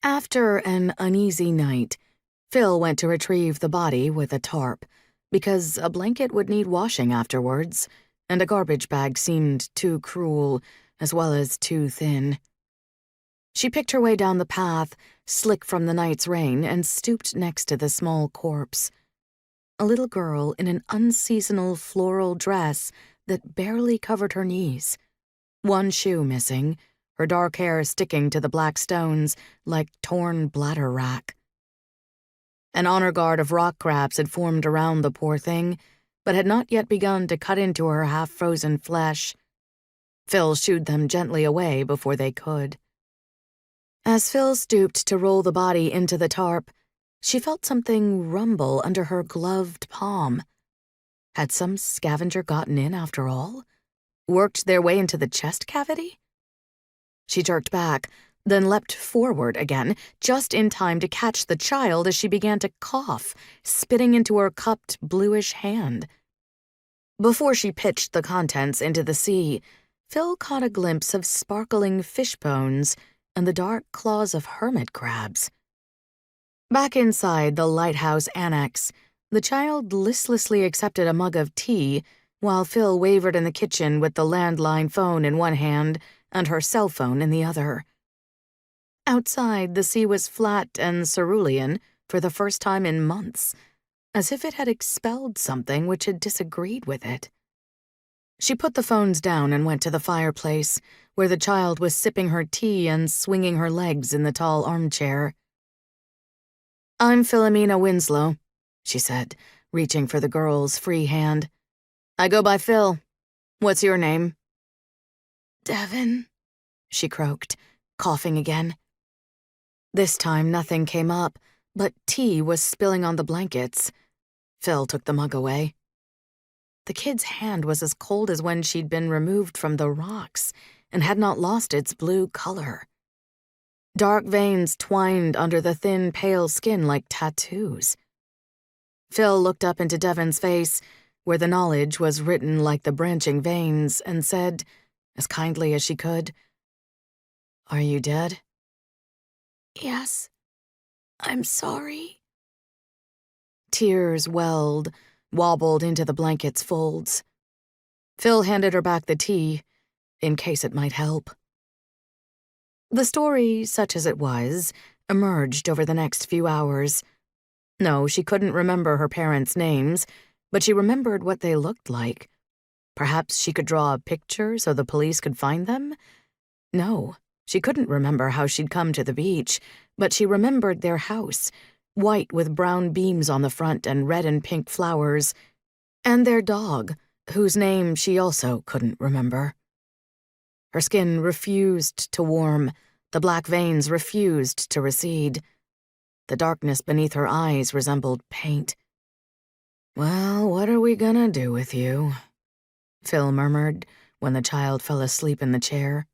After an uneasy night, Phil went to retrieve the body with a tarp, because a blanket would need washing afterwards, and a garbage bag seemed too cruel, as well as too thin. She picked her way down the path, slick from the night's rain, and stooped next to the small corpse. A little girl in an unseasonal floral dress that barely covered her knees. One shoe missing, her dark hair sticking to the black stones like torn bladder wrack. An honor guard of rock crabs had formed around the poor thing, but had not yet begun to cut into her half-frozen flesh. Phil shooed them gently away before they could. As Phil stooped to roll the body into the tarp, she felt something rumble under her gloved palm. Had some scavenger gotten in after all? Worked their way into the chest cavity? She jerked back, then leapt forward again, just in time to catch the child as she began to cough, spitting into her cupped bluish hand. Before she pitched the contents into the sea, Phil caught a glimpse of sparkling fish bones and the dark claws of hermit crabs. Back inside the lighthouse annex, the child listlessly accepted a mug of tea while Phil wavered in the kitchen with the landline phone in one hand and her cell phone in the other. Outside, the sea was flat and cerulean for the first time in months, as if it had expelled something which had disagreed with it. She put the phones down and went to the fireplace, where the child was sipping her tea and swinging her legs in the tall armchair. "I'm Philomena Winslow," she said, reaching for the girl's free hand. "I go by Phil. What's your name?" "Devin," she croaked, coughing again. This time nothing came up, but tea was spilling on the blankets. Phil took the mug away. The kid's hand was as cold as when she'd been removed from the rocks and had not lost its blue color. Dark veins twined under the thin, pale skin like tattoos. Phil looked up into Devin's face, where the knowledge was written like the branching veins, and said, as kindly as she could, "Are you dead?" "Yes. I'm sorry." Tears welled, wobbled into the blanket's folds. Phil handed her back the tea, in case it might help. The story, such as it was, emerged over the next few hours. No, she couldn't remember her parents' names, but she remembered what they looked like. Perhaps she could draw a picture so the police could find them? No, she couldn't remember how she'd come to the beach, but she remembered their house, white with brown beams on the front and red and pink flowers, and their dog, whose name she also couldn't remember. Her skin refused to warm, the black veins refused to recede. The darkness beneath her eyes resembled paint. "Well, what are we gonna do with you?" Phil murmured when the child fell asleep in the chair.